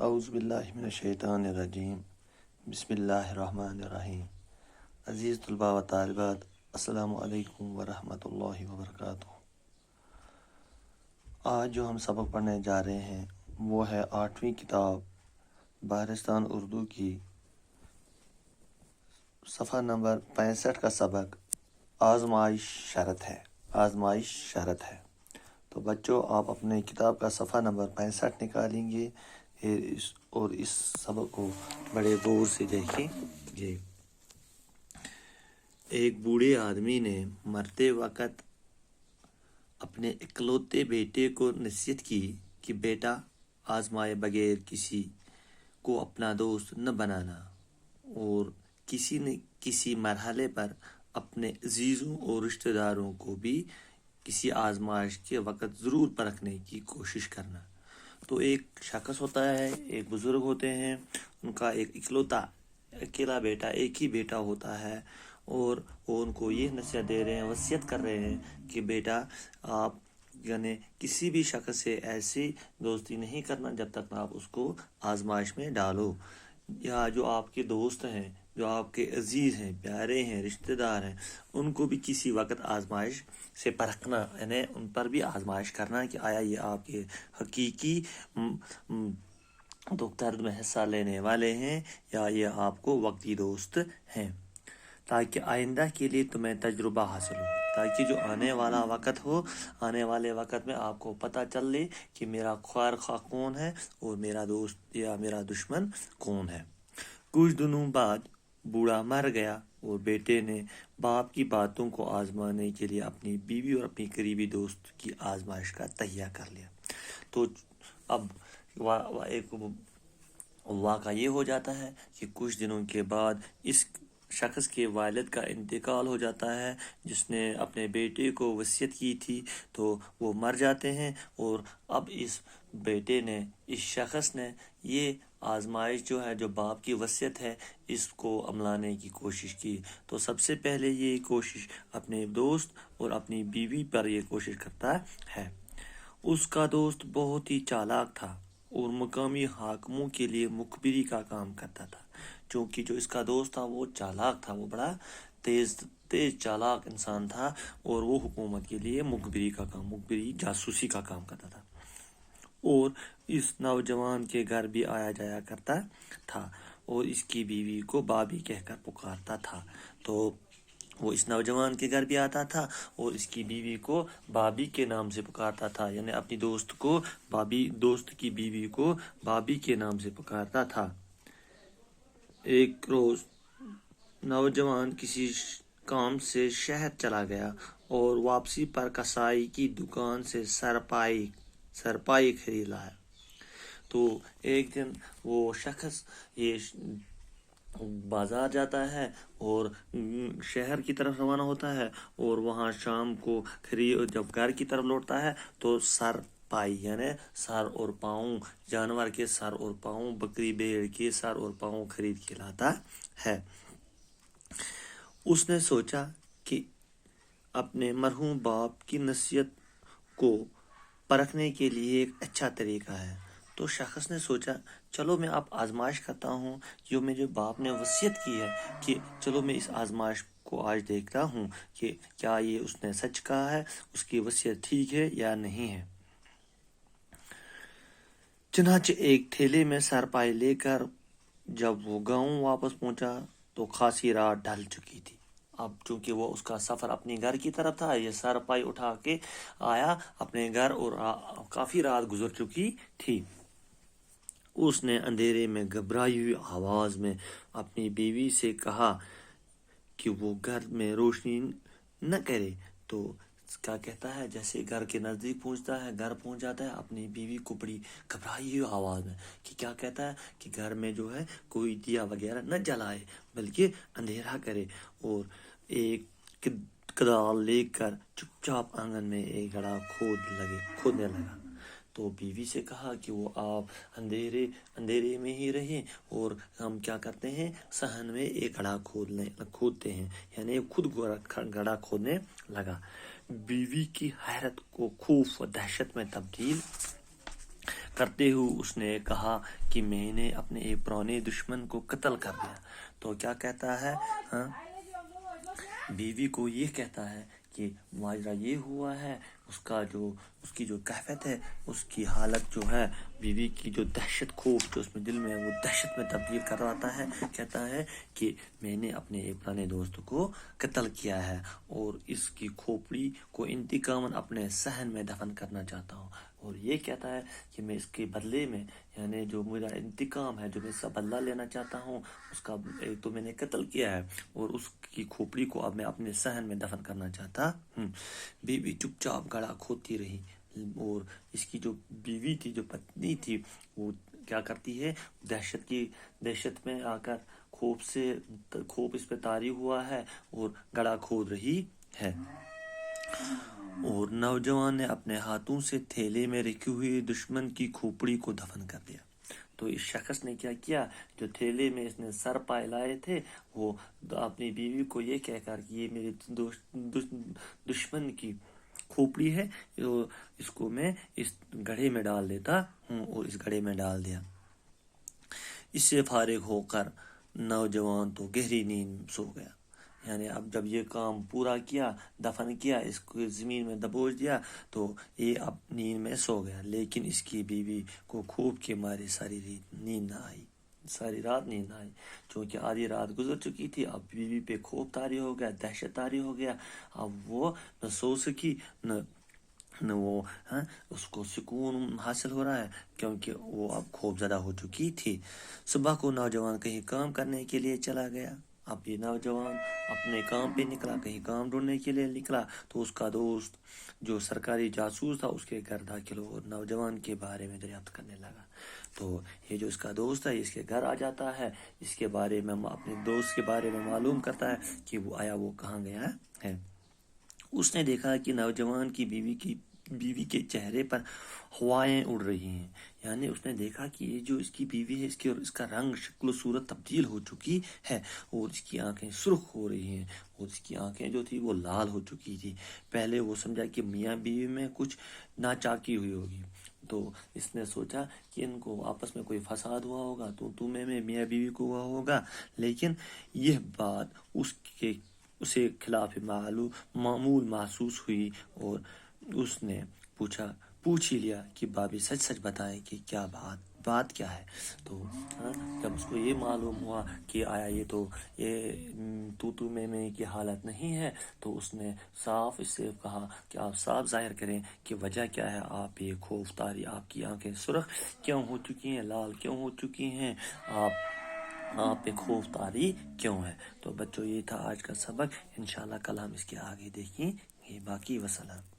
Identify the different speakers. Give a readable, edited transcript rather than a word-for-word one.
Speaker 1: اعوذ باللہ من الشیطان الرجیم بسم اللہ الرحمن الرحیم۔ عزیز طلباء و طالبات، السلام علیکم ورحمۃ اللہ وبرکاتہ۔ آج جو ہم سبق پڑھنے جا رہے ہیں وہ ہے 8ویں کتاب بہارستان اردو کی صفحہ نمبر 65 کا سبق آزمائش شرط ہے۔ تو بچوں، آپ اپنے کتاب کا صفحہ نمبر 65 نکالیں گے اور اس سبق کو بڑے غور سے دیکھیں گے۔ ایک بوڑھے آدمی نے مرتے وقت اپنے اکلوتے بیٹے کو نصیحت کی کہ بیٹا، آزمائے بغیر کسی کو اپنا دوست نہ بنانا، اور کسی نہ کسی مرحلے پر اپنے عزیزوں اور رشتہ داروں کو بھی کسی آزمائش کے وقت ضرور پرکھنے کی کوشش کرنا۔ تو ایک شخص ہوتا ہے، ایک بزرگ ہوتے ہیں، ان کا ایک اکیلا بیٹا، ایک ہی بیٹا ہوتا ہے، اور وہ ان کو یہ نصیحت دے رہے ہیں، وصیت کر رہے ہیں کہ بیٹا، آپ یعنی کسی بھی شخص سے ایسی دوستی نہیں کرنا جب تک آپ اس کو آزمائش میں ڈالو، یا جو آپ کے دوست ہیں، جو آپ کے عزیز ہیں، پیارے ہیں، رشتہ دار ہیں، ان کو بھی کسی وقت آزمائش سے پرکھنا، یعنی ان پر بھی آزمائش کرنا کہ آیا یہ آپ کے حقیقی دکھ درد میں حصہ لینے والے ہیں یا یہ آپ کو وقتی دوست ہیں، تاکہ آئندہ کے لیے تمہیں تجربہ حاصل ہو، تاکہ جو آنے والے وقت میں آپ کو پتہ چل لے کہ میرا خیر خواہ کون ہے اور میرا دوست یا میرا دشمن کون ہے۔ کچھ دنوں بعد بوڑھا مر گیا اور بیٹے نے باپ کی باتوں کو آزمانے کے لیے اپنی بیوی اور اپنی قریبی دوست کی آزمائش کا تہیہ کر لیا۔ تو اب ایک واقعہ یہ ہو جاتا ہے کہ کچھ دنوں کے بعد اس شخص کے والد کا انتقال ہو جاتا ہے، جس نے اپنے بیٹے کو وصیت کی تھی، تو وہ مر جاتے ہیں، اور اب اس بیٹے نے، اس شخص نے یہ آزمائش جو ہے، جو باپ کی وصیت ہے، اس کو عملانے کی کوشش کی۔ تو سب سے پہلے یہ کوشش اپنے دوست اور اپنی بیوی پر یہ کوشش کرتا ہے۔ اس کا دوست بہت ہی چالاک تھا اور مقامی حاکموں کے لیے مخبری کا کام کرتا تھا، چونکہ جو اس کا دوست تھا وہ چالاک تھا، وہ بڑا تیز چالاک انسان تھا، اور وہ حکومت کے لیے مخبری جاسوسی کا کام کرتا تھا، اور اس نوجوان کے گھر بھی آیا جایا کرتا تھا اور اس کی بیوی کو بابی کہہ کر پکارتا تھا۔ تو وہ اس نوجوان کے گھر بھی آتا تھا اور اس کی بیوی کو بابی کے نام سے پکارتا تھا، یعنی اپنی دوست کی بیوی کو بابی کے نام سے پکارتا تھا۔ ایک روز نوجوان کسی کام سے شہر چلا گیا اور واپسی پر کسائی کی دکان سے سرپائی خرید لایا۔ تو ایک دن وہ شخص یہ بازار جاتا ہے اور شہر کی طرف روانہ ہوتا ہے، اور وہاں شام کو جب گھر کی طرف لوٹتا ہے تو سرپائی یعنی سر اور پاؤں، جانور کے سر اور پاؤں، بکری بھیڑ کے سر اور پاؤں خرید کے لاتا ہے۔ اس نے سوچا کہ اپنے مرحوم باپ کی نصیحت کو پرکھنے کے لیے ایک اچھا طریقہ ہے۔ تو شخص نے سوچا، چلو میں اب آزمائش کرتا ہوں، جو میرے باپ نے وصیت کی ہے، کہ چلو میں اس آزمائش کو آج دیکھتا ہوں کہ کیا یہ اس نے سچ کہا ہے، اس کی وصیت ٹھیک ہے یا نہیں ہے۔ چنانچہ ایک تھیلے میں سرپائی لے کر جب وہ گاؤں واپس پہنچا تو خاصی رات ڈھل چکی تھی۔ اب چونکہ وہ اس کا سفر اپنی گھر کی طرف تھا، یہ سرپائی اٹھا کے آیا اپنے گھر اور کافی رات گزر چکی تھی۔ اس نے اندھیرے میں گھبرائی ہوئی آواز میں اپنی بیوی سے کہا کہ وہ گھر میں روشنی نہ کرے۔ تو کیا کہتا ہے، جیسے گھر کے نزدیک پہنچتا ہے، گھر پہنچ جاتا ہے، اپنی بیوی کو بڑی گھبرائی ہوئی آواز میں کہ کیا کہتا ہے کہ گھر میں جو ہے کوئی دیا وغیرہ نہ جلائے بلکہ اندھیرا کرے، اور ایک کدال لے کر چپ چاپ آنگن میں ایک گڑھا کھودنے لگا۔ تو بیوی سے کہا کہ وہ آپ اندھیرے میں ہی رہیں اور ہم کیا کرتے ہیں، صحن میں ایک گڑھا کھودتے ہیں، یعنی خود گڑھا کھودنے لگا۔ بیوی کی حیرت کو خوف و دہشت میں تبدیل کرتے ہوئے اس نے کہا کہ میں نے اپنے ایک پرانے دشمن کو قتل کر دیا۔ تو کیا کہتا ہے؟ ہاں، بیوی کو یہ کہتا ہے کہ ماجرا یہ ہوا ہے، اس کی جو کیفیت ہے، اس کی حالت جو ہے، بیوی کی جو دہشت خوف جو اس میں دل میں ہے، وہ دہشت میں تبدیل کرواتا ہے۔ کہتا ہے کہ میں نے اپنے ایک پرانے دوست کو قتل کیا ہے اور اس کی کھوپڑی کو انتقاماً اپنے صحن میں دفن کرنا چاہتا ہوں، اور یہ کہتا ہے کہ میں اس کے بدلے میں، یعنی جو میرا انتقام ہے، جو میں اس کا بدلہ لینا چاہتا ہوں، اس کا تو میں نے قتل کیا ہے اور اس کی کھوپڑی کو اب میں اپنے صحن میں دفن کرنا چاہتا ہوں۔ بیوی چپ چاپ گڑا کھودتی رہی، اور اس کی جو بیوی تھی، جو پتنی تھی، وہ کیا کرتی ہے؟ دہشت میں آ کر خوف اس پہ طاری ہوا ہے اور گڑا کھود رہی ہے۔ اور نوجوان نے اپنے ہاتھوں سے تھیلے میں رکھی ہوئی دشمن کی کھوپڑی کو دفن کر دیا۔ تو اس شخص نے کیا کیا؟ جو تھیلے میں اس نے سر پائے لائے تھے، وہ اپنی بیوی کو یہ کہہ کر کہ یہ میرے دشمن کی کھوپڑی ہے، اس کو میں اس گڑھے میں ڈال دیتا ہوں، اور اس گڑھے میں ڈال دیا۔ اس سے فارغ ہو کر نوجوان تو گہری نیند سو گیا۔ یعنی اب جب یہ کام پورا کیا، دفن کیا، اس کو زمین میں دبوچ دیا، تو یہ اب نیند میں سو گیا۔ لیکن اس کی بیوی کو خوف کے مارے ساری رات نیند نہ آئی، چونکہ آدھی رات گزر چکی تھی۔ اب بیوی پہ خوف طاری ہو گیا، دہشت طاری ہو گیا۔ اب وہ نہ سو سکی، نہ وہ اس کو سکون حاصل ہو رہا ہے، کیونکہ وہ اب خوف زدہ ہو چکی تھی۔ صبح کو نوجوان کہیں کام کرنے کے لیے چلا گیا۔ اب یہ نوجوان اپنے کام پہ نکلا، کہیں کام ڈھونڈنے کے لیے نکلا، تو اس کا دوست جو سرکاری جاسوس تھا اس کے گھر داخل ہو اور نوجوان کے بارے میں دریافت کرنے لگا۔ تو یہ جو اس کا دوست ہے، اس کے گھر آ جاتا ہے، اس کے بارے میں اپنے دوست کے بارے میں معلوم کرتا ہے کہ وہ کہاں گیا ہے۔ اس نے دیکھا کہ نوجوان کی بیوی کے چہرے پر ہوائیں اڑ رہی ہیں۔ یعنی اس نے دیکھا کہ یہ جو اس کی بیوی ہے، اس کا رنگ، شکل و صورت تبدیل ہو چکی ہے، اور اس کی آنکھیں سرخ ہو رہی ہیں، اور اس کی آنکھیں جو تھی وہ لال ہو چکی تھی۔ پہلے وہ سمجھا کہ میاں بیوی میں کچھ ناچاکی ہوئی ہوگی، تو اس نے سوچا کہ ان کو آپس میں کوئی فساد ہوا ہوگا، تو میں میاں بیوی کو ہوا ہوگا۔ لیکن یہ بات اسے خلاف معمول محسوس ہوئی، اور اس نے پوچھ ہی لیا کہ بھابھی سچ بتائیں کہ کیا بات کیا ہے۔ تو جب اس کو یہ معلوم ہوا کہ آیا یہ تو میں کی حالت نہیں ہے، تو اس نے صاف اس سے کہا کہ آپ صاف ظاہر کریں کہ وجہ کیا ہے، آپ یہ خوف طاری، آپ کی آنکھیں سرخ کیوں ہو چکی ہیں، لال کیوں ہو چکی ہیں، آپ پہ خوف طاری کیوں ہے۔ تو بچوں، یہ تھا آج کا سبق۔ انشاءاللہ کل ہم اس کے آگے دیکھیں گے۔ باقی وسلام۔